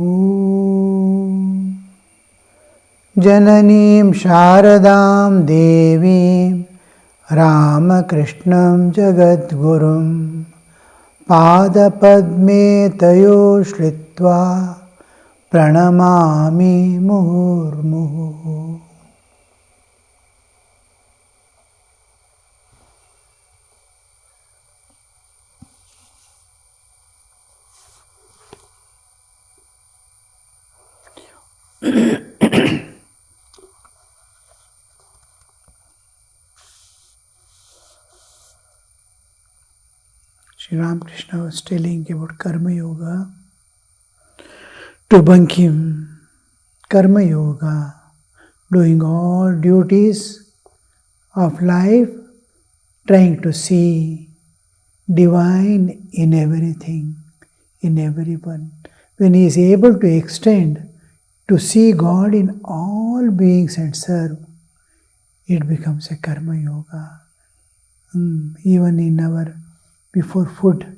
Om Jananim Sharadam Devim Ramakrishnam Jagadgurum Padapadme Tayo Shritva Pranamami Murmuhu. Sri Ramakrishna was telling about Karma Yoga to Bankim. Karma Yoga, doing all duties of life, trying to see divine in everything, in everyone. When he is able to extend to see God in all beings and serve, it becomes a Karma Yoga. Even in our, before food,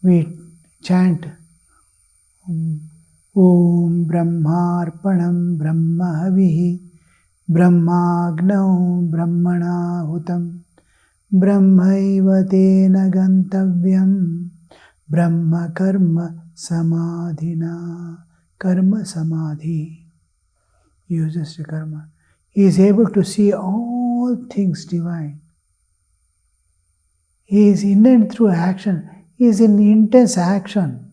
we chant Om Brahmarpanam Brahmahavihi Brahmagnau Brahmana Hutam Brahmaiva Tena Gantavyam Brahma Karma Samadhina. Karma Samadhi uses the karma. He is able to see all things divine. He is in and through action. He is in intense action.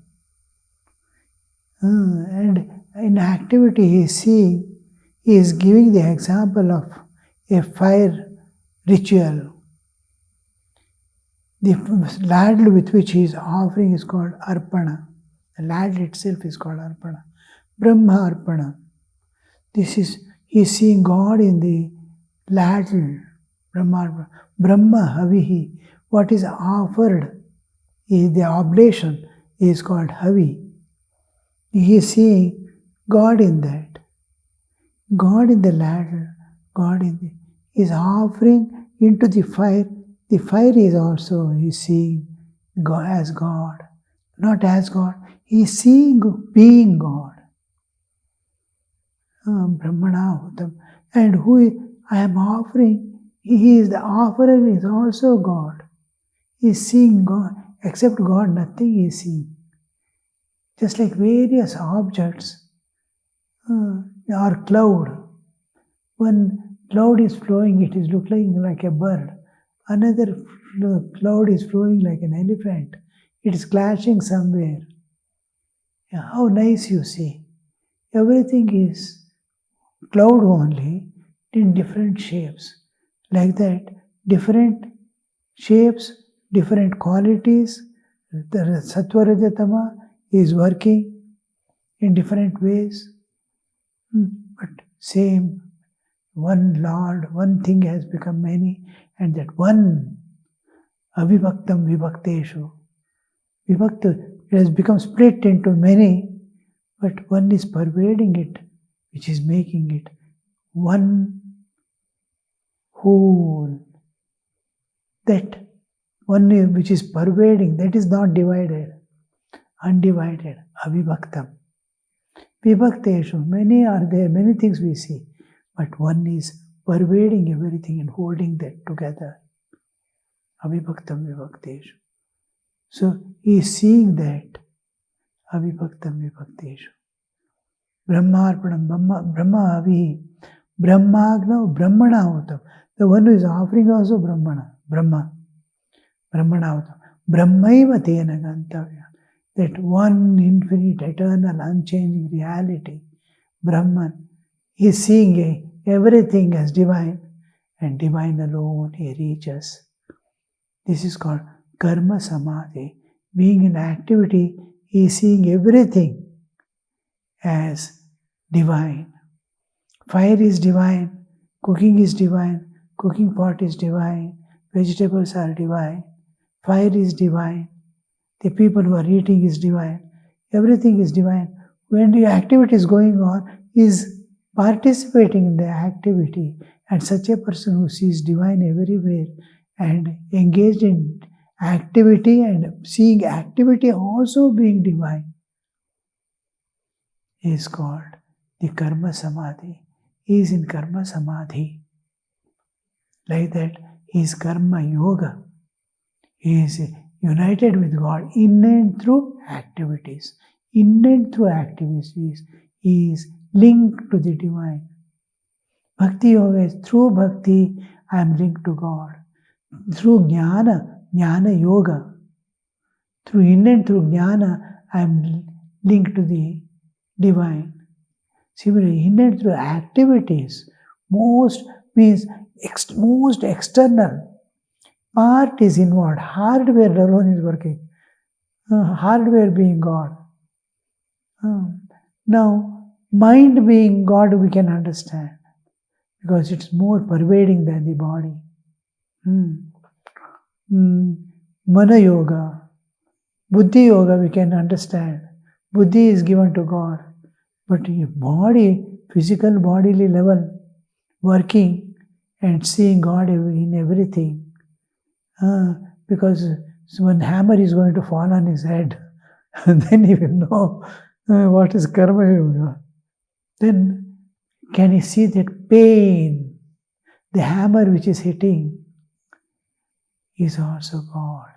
And in activity he is seeing, he is giving the example of a fire ritual. The ladle with which he is offering is called Arpana. The ladle itself is called Arpana. Brahma Arpana. This is, he is seeing God in the ladle. Brahma Havihi. What is offered is the oblation is called Havi. He is seeing God in that. God in the ladle, God in the, is offering into the fire. The fire is also, he is seeing God as God. Not as God. He is seeing being God. Brahmana Hutam. And who I am offering, he is the offerer, is also God. He is seeing God. Except God, nothing he is seeing. Just like various objects or cloud. One cloud is flowing, it is looking like a bird. Another cloud is flowing like an elephant. It is clashing somewhere. How nice you see. Everything is cloud only in different shapes. Like that, different shapes, different qualities. The Sattva Rajatama is working in different ways. But same, one Lord, one thing has become many, and that one avibhaktam vibhakteshu. Vibhakta, it has become split into many, but one is pervading it, which is making it one whole. That one which is pervading, that is not divided. Undivided, avibhaktam. Vibhakteshu, many are there, many things we see, but one is pervading everything and holding that together. Avibhaktam vibhakteshu. So he is seeing that. Avibhaktam vibhakteshu. Brahmarpanam, Brahma avihi. Brahmagna, Brahmana hutam. The one who is offering also Brahmana. Brahmana hutam. Brahmaiva tena gantavya. That one infinite, eternal, unchanging reality, Brahman, is seeing everything as divine, and divine alone he reaches. This is called Karma Samadhi. Being in activity, he is seeing everything as divine. Fire is divine, cooking is divine, cooking pot is divine, vegetables are divine, fire is divine. The people who are eating is divine. Everything is divine. When the activity is going on, he is participating in the activity. And such a person who sees divine everywhere and engaged in activity and seeing activity also being divine. is called the Karma Samadhi. He is in Karma Samadhi. Like that, he is Karma Yoga. He is united with God in and through activities. In and through activities, he is linked to the divine. Bhakti Yoga is through bhakti, I am linked to God. Through Jnana, Jnana Yoga, through in and through Jnana, I am linked to the divine. Similarly, in and through activities, most means most external. Part is inward, hardware alone is working. Hardware being God. Now, mind being God we can understand because it's more pervading than the body. Mana Yoga, Buddhi Yoga we can understand. Buddhi is given to God. But your body, physical bodily level, working and seeing God in everything. Because when hammer is going to fall on his head, then he will know what is karma yoga. Then can he see that pain, the hammer which is hitting, is also God.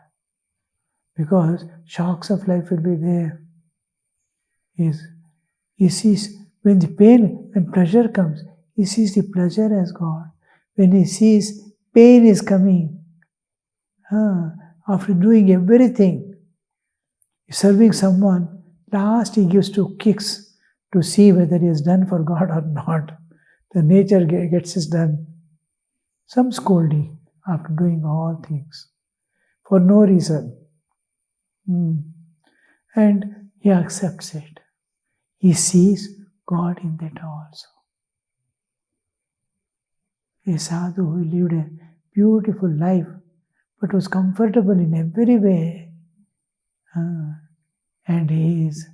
Because shocks of life will be there. He sees when the pain, when pleasure comes, he sees the pleasure as God. When he sees pain is coming, after doing everything, serving someone, last he gives 2 kicks to see whether he has done for God or not. The nature gets it done. Some scolding after doing all things for no reason. And he accepts it. He sees God in that also. A sadhu who lived a beautiful life but was comfortable in every way. And he is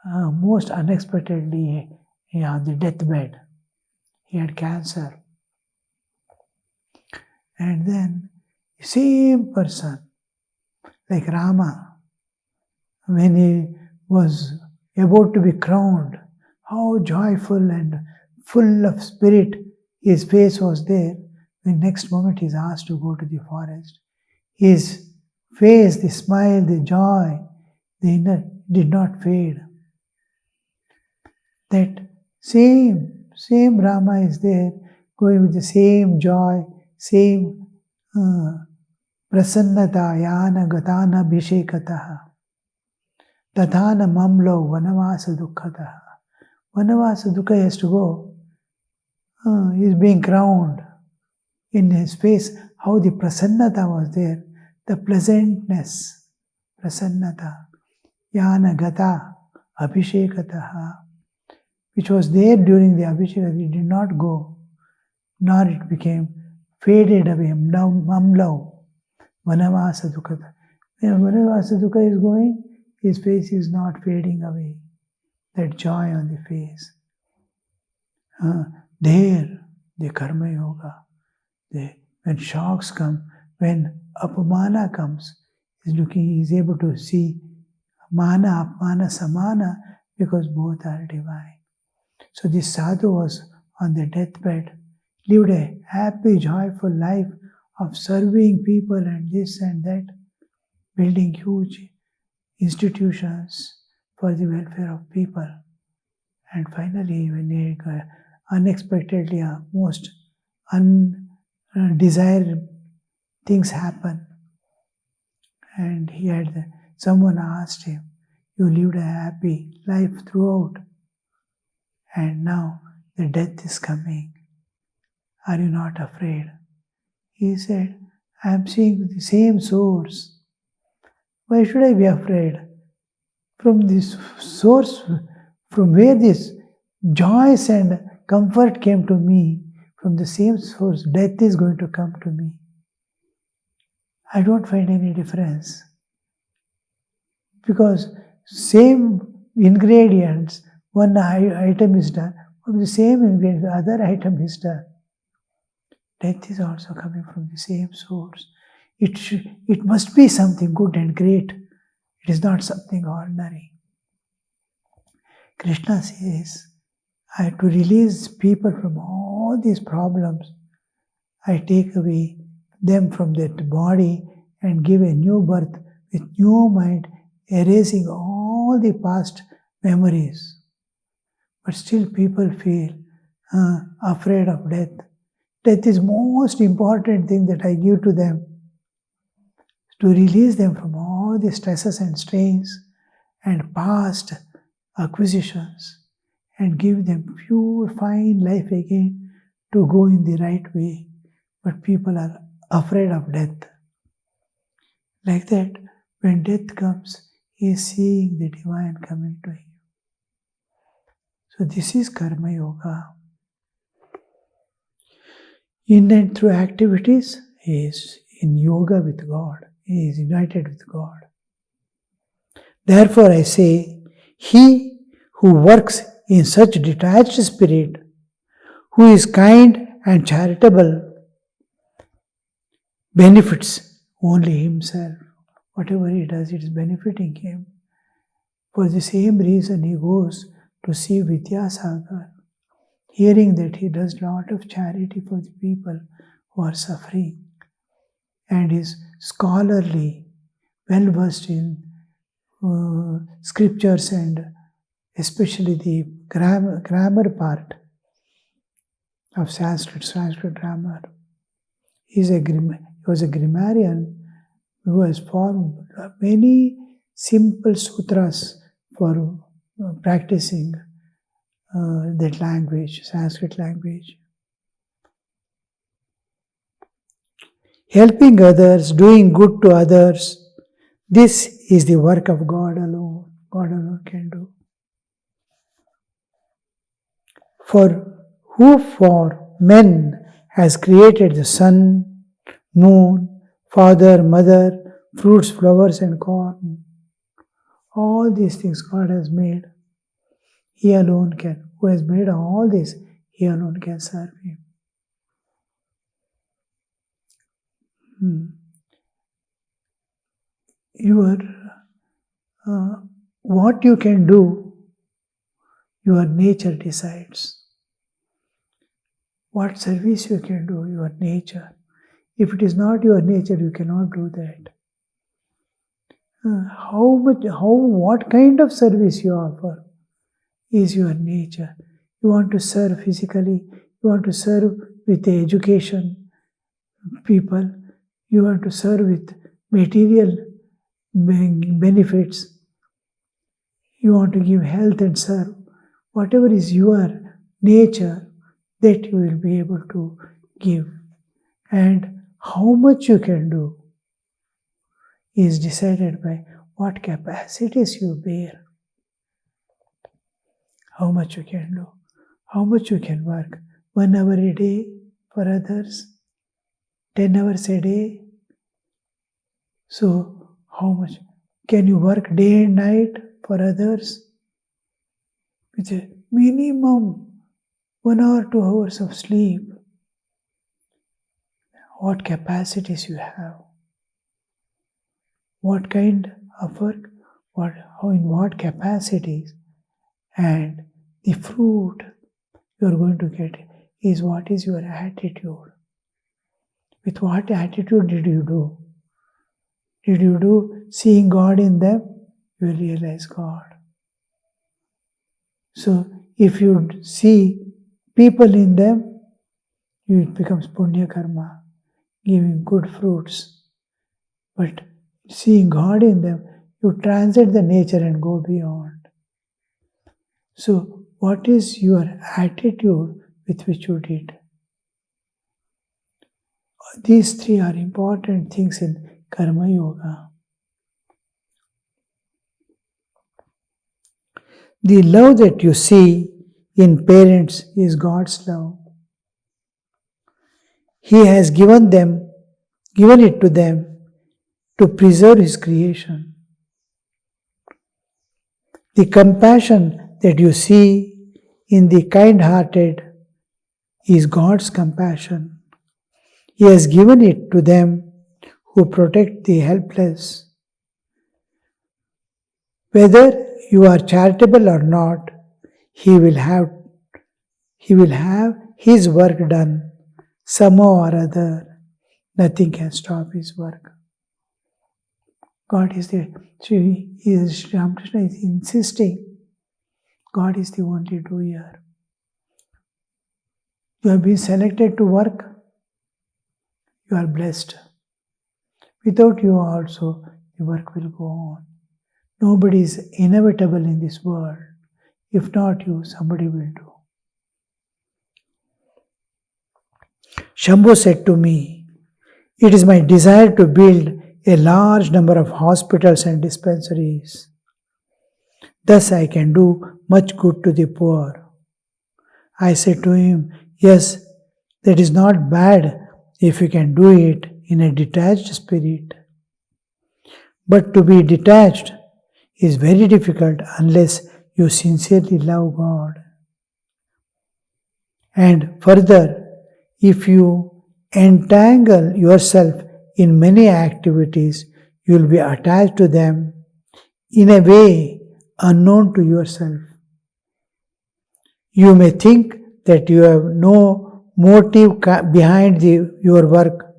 most unexpectedly on the deathbed. He had cancer. And then the same person, like Rama, when he was about to be crowned, how joyful and full of spirit his face was there. The next moment he is asked to go to the forest. His face, the smile, the joy, the inner did not fade. That same Rama is there, going with the same joy, same prasannata yana gatana bhishekataha tathana mamlo vanavasa dukkhataha. Vanavasa dukkha has to go. He is being crowned. In his face, how the prasannata was there, the pleasantness, prasannata, yana gata, abhishekataha, which was there during the abhisheka, it did not go, nor it became faded away, mamlav, vanavasa dukkha. When vanavasa dukkha is going, his face is not fading away, that joy on the face. There, the karma yoga, when shocks come, when apamana comes, he is able to see mana, apmana, samana, because both are divine. So this sadhu was on the deathbed, lived a happy, joyful life of serving people and this and that, building huge institutions for the welfare of people. And finally, when he unexpectedly, most undesired things happen, and someone asked him, "You lived a happy life throughout, and now the death is coming. Are you not afraid?" He said, "I am seeing the same source. Why should I be afraid? From this source, from where this joys and comfort came to me, from the same source, death is going to come to me. I don't find any difference. Because same ingredients, one item is done, from the same ingredient, the other item is done. Death is also coming from the same source. It must be something good and great. It is not something ordinary. Krishna says, I have to release people from all these problems. I take away them from that body and give a new birth with new mind, erasing all the past memories. But still people feel afraid of death. Death is most important thing that I give to them, to release them from all the stresses and strains and past acquisitions and give them pure, fine life again to go in the right way. But people are afraid of death. Like that, when death comes, he is seeing the divine coming to him. So this is Karma Yoga. In and through activities, he is in yoga with God. He is united with God. Therefore I say, he who works in such detached spirit, who is kind and charitable, benefits only himself. Whatever he does, it is benefiting him. For the same reason he goes to see Vidyasagar, hearing that he does a lot of charity for the people who are suffering, and is scholarly, well versed in scriptures and especially the grammar part of Sanskrit grammar. He was a grammarian who has formed many simple sutras for practicing that language, Sanskrit language. Helping others, doing good to others, this is the work of God alone. God alone can do. For men has created the sun, moon, father, mother, fruits, flowers and corn. All these things God has made. He alone can. Who has made all this, he alone can serve him. What you can do, your nature decides. What service you can do, your nature. If it is not your nature, you cannot do that. What kind of service you offer is your nature. You want to serve physically, you want to serve with the education people, you want to serve with material benefits, you want to give health and serve. Whatever is your nature, that you will be able to give. And how much you can do is decided by what capacities you bear. How much you can do, how much you can work. 1 hour a day for others, 10 hours a day. So how much can you work day and night for others? With a minimum 1 hour, 2 hours of sleep. What capacities you have. What kind of work, in what capacities, and the fruit you are going to get is what is your attitude. With what attitude did you do? Did you do seeing God in them? You will realize God. So if you see people in them, it becomes punya karma, giving good fruits. But seeing God in them, you transcend the nature and go beyond. So what is your attitude with which you did? These three are important things in Karma Yoga. The love that you see in parents is God's love. He has given it to them to preserve His creation. The compassion that you see in the kind-hearted is God's compassion. He has given it to them who protect the helpless. Whether you are charitable or not, he will have his work done somehow or other. Nothing can stop his work. God is the Sri Ramakrishna is insisting. God is the only doer. You have been selected to work. You are blessed. Without you also, the work will go on. Nobody is inevitable in this world. If not you, somebody will do. Shambhu said to me, "It is my desire to build a large number of hospitals and dispensaries. Thus I can do much good to the poor." I said to him, "Yes, that is not bad if you can do it in a detached spirit. But to be detached is very difficult unless you sincerely love God. And further, if you entangle yourself in many activities, you will be attached to them in a way unknown to yourself. You may think that you have no motive behind your work,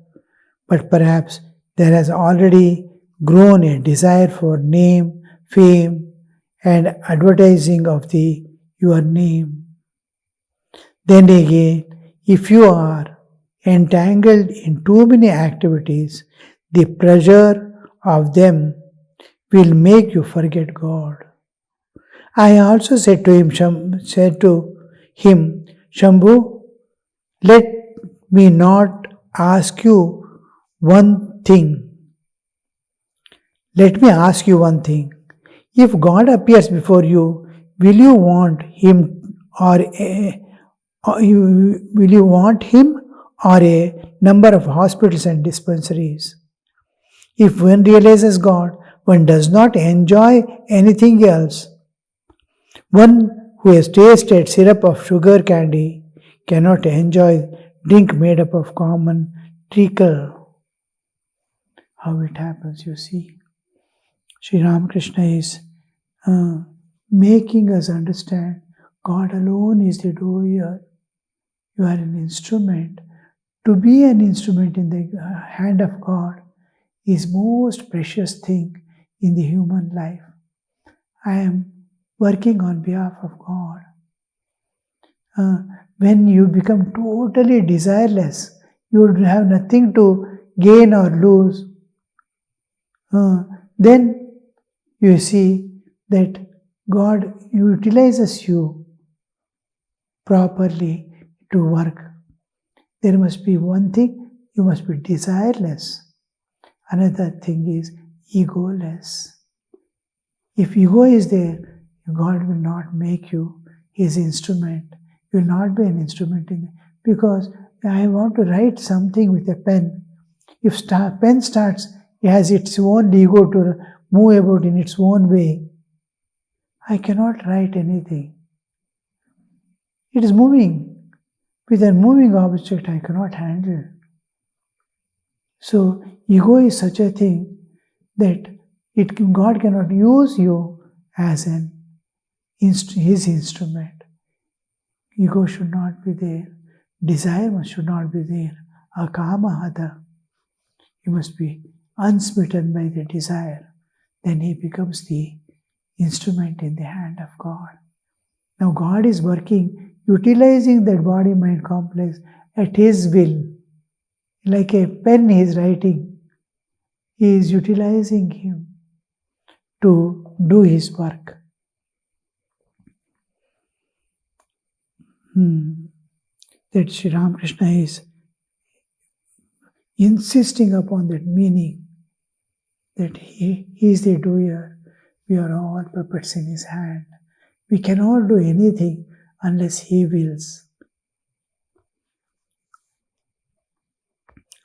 but perhaps there has already grown a desire for name, fame, and advertising of your name. Then again, if you are entangled in too many activities, the pressure of them will make you forget God." I also said to him, "Shambhu, let me not ask you one thing. Let me ask you one thing. If God appears before you, will you want him or a number of hospitals and dispensaries? If one realizes God, one does not enjoy anything else. One who has tasted syrup of sugar candy cannot enjoy drink made up of common treacle." How it happens, you see. Sri Ramakrishna is making us understand God alone is the doer. You are an instrument. To be an instrument in the hand of God is most precious thing in the human life. I am working on behalf of God. When you become totally desireless, you would have nothing to gain or lose. Then you see that God utilizes you properly to work. There must be one thing, you must be desireless. Another thing is egoless. If ego is there, God will not make you his instrument. You will not be an instrument because I want to write something with a pen. If pen starts, it has its own ego to move about in its own way. I cannot write anything. It is moving. With a moving object, I cannot handle. So, ego is such a thing that God cannot use you as his instrument. Ego should not be there. Desire should not be there. Akamahada. He must be unsmitten by the desire. Then he becomes the instrument in the hand of God. Now God is working, utilizing that body-mind complex at his will. Like a pen he is writing. He is utilizing him to do his work. That Sri Ramakrishna is insisting upon that meaning, that he is the doer. We are all puppets in his hand. We cannot do anything unless he wills.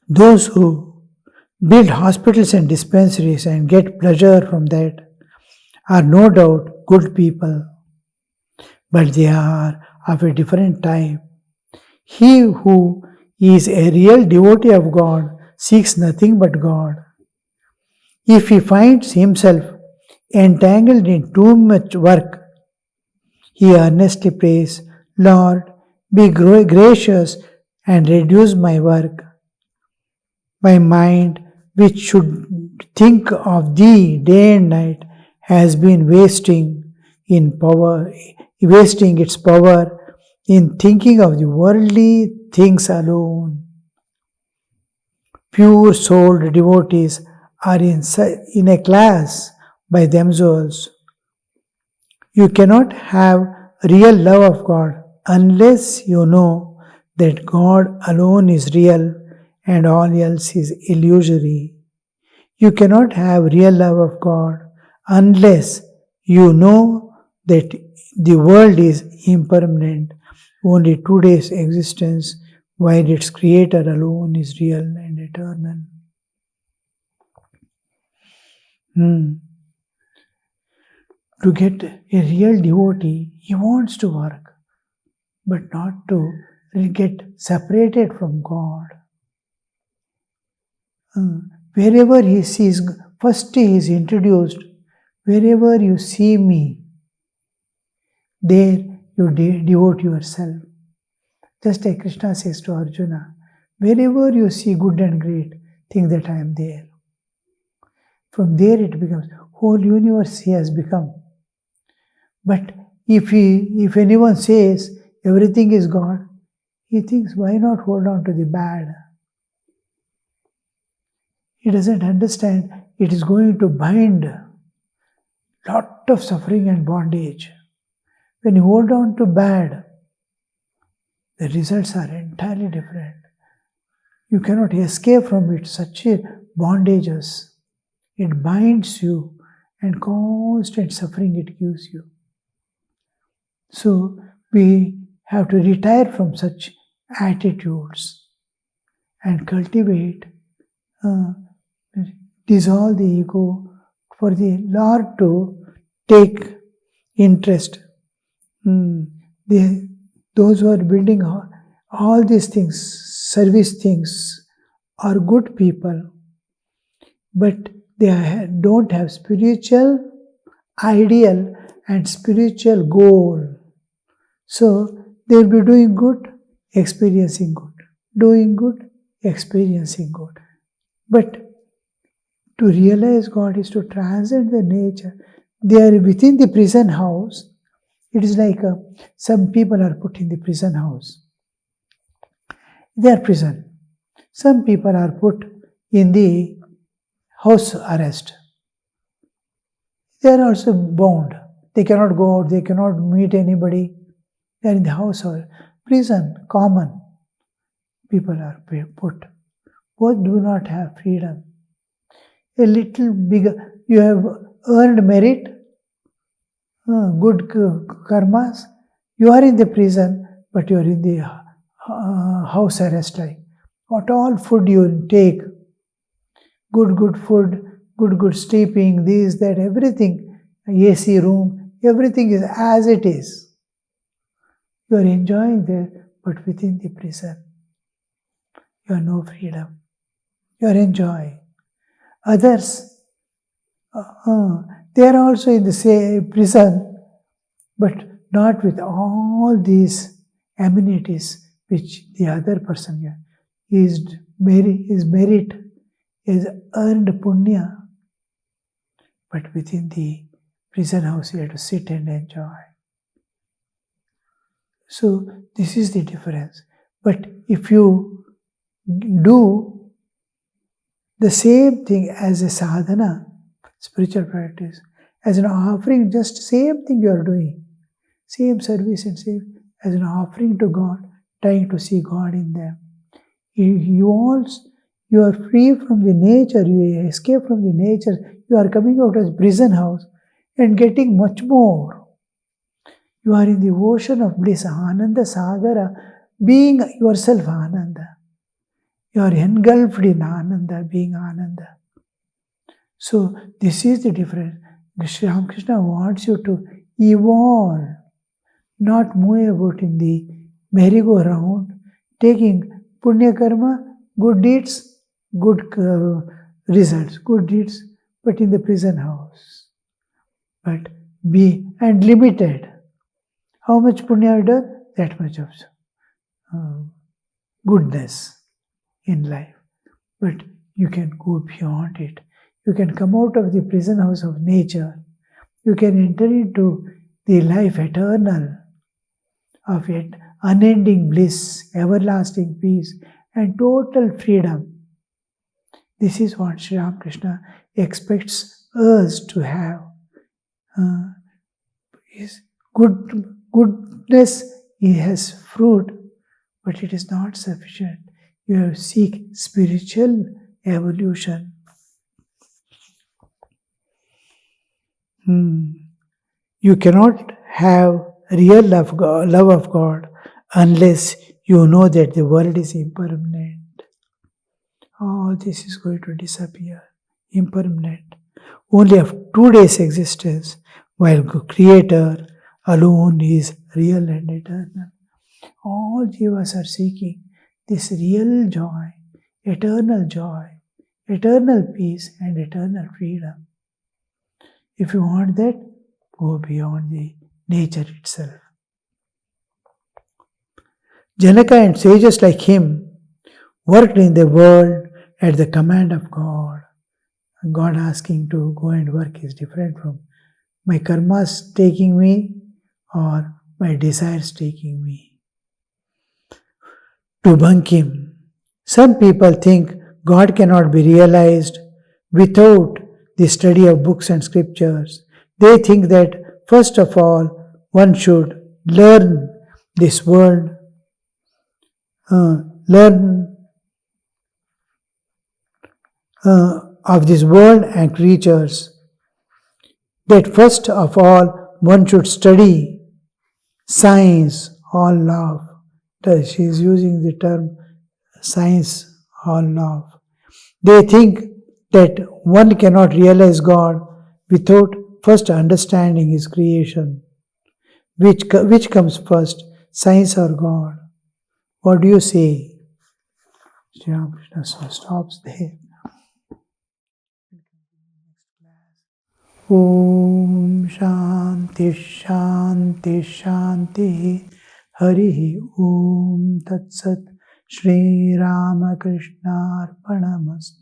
Those who build hospitals and dispensaries and get pleasure from that are no doubt good people, but they are of a different type. He who is a real devotee of God seeks nothing but God. If he finds himself entangled in too much work, He earnestly prays, Lord, be gracious and reduce my work. My mind, which should think of thee day and night, has been wasting its power in thinking of the worldly things alone. Pure souled devotees are in a class by themselves. You cannot have real love of God unless you know that God alone is real and all else is illusory. You cannot have real love of God unless you know that the world is impermanent, only 2 days existence, while its creator alone is real and eternal. To get a real devotee, he wants to work, but not to get separated from God. Wherever he sees, first he is introduced, wherever you see me, there you devote yourself. Just like Krishna says to Arjuna, wherever you see good and great, think that I am there. From there it becomes, whole universe he has become. But if anyone says everything is God, he thinks, why not hold on to the bad? He doesn't understand it is going to bind lot of suffering and bondage. When you hold on to bad, the results are entirely different. You cannot escape from it, such bondages. It binds you and constant suffering it gives you. So we have to retire from such attitudes and cultivate, dissolve the ego for the Lord to take interest. Those who are building all these things, service things, are good people, but they don't have spiritual ideal and spiritual goal. So they'll be doing good, experiencing good, doing good, experiencing good. But to realize God is to transcend the nature. They are within the prison house. It is like some people are put in the prison house. They are prison. Some people are put in the house arrest. They are also bound. They cannot go out, they cannot meet anybody. They are in the house or prison, common. People are put. Both do not have freedom. A little bigger, you have earned merit, good karmas. You are in the prison, but you are in the house arrest. What all food you take, good food, good sleeping, this, that, everything, AC room, everything is as it is. You are enjoying there, but within the prison, you have no freedom. You are enjoying. Others, they are also in the same prison, but not with all these amenities which the other person has. His merit is earned punya, but within the prison house you have to sit and enjoy. So this is the difference. But if you do the same thing as a sadhana, spiritual practice, as an offering, just same thing you are doing, same service and same as an offering to God, trying to see God in them. You are free from the nature, you escape from the nature, you are coming out as prison house and getting much more. You are in the ocean of bliss, Ananda Sagara, being yourself Ananda. You are engulfed in Ananda, being Ananda. So this is the difference. Sri Ramakrishna wants you to evolve, not move about in the merry-go-round, taking punya karma, good deeds, good results, good deeds, but in the prison house. But be and limited. How much punya you done? That much of goodness in life. But you can go beyond it. You can come out of the prison house of nature. You can enter into the life eternal of it, unending bliss, everlasting peace, and total freedom. This is what Sri Ramakrishna expects us to have. Goodness has fruit, but it is not sufficient. You have to seek spiritual evolution. You cannot have real love of God unless you know that the world is impermanent. All this is going to disappear. Impermanent. Only of 2 days existence, while Creator alone is real and eternal. All jivas are seeking this real joy, eternal peace, and eternal freedom. If you want that, go beyond the nature itself. Janaka and sages like him worked in the world at the command of God. God asking to go and work is different from my karmas taking me or my desires taking me. To Bankim, some people think God cannot be realized without the study of books and scriptures. They think that first of all one should learn this world, of this world and creatures. That first of all one should study science, all love. She is using the term science, all love. They think that one cannot realize God without first understanding His creation. Which comes first, science or God? What do you say? Sri Ramakrishna stops there. Om Shanti Shanti Shanti Hari Om Tat Sat Shri Ramakrishna Arpanamastu.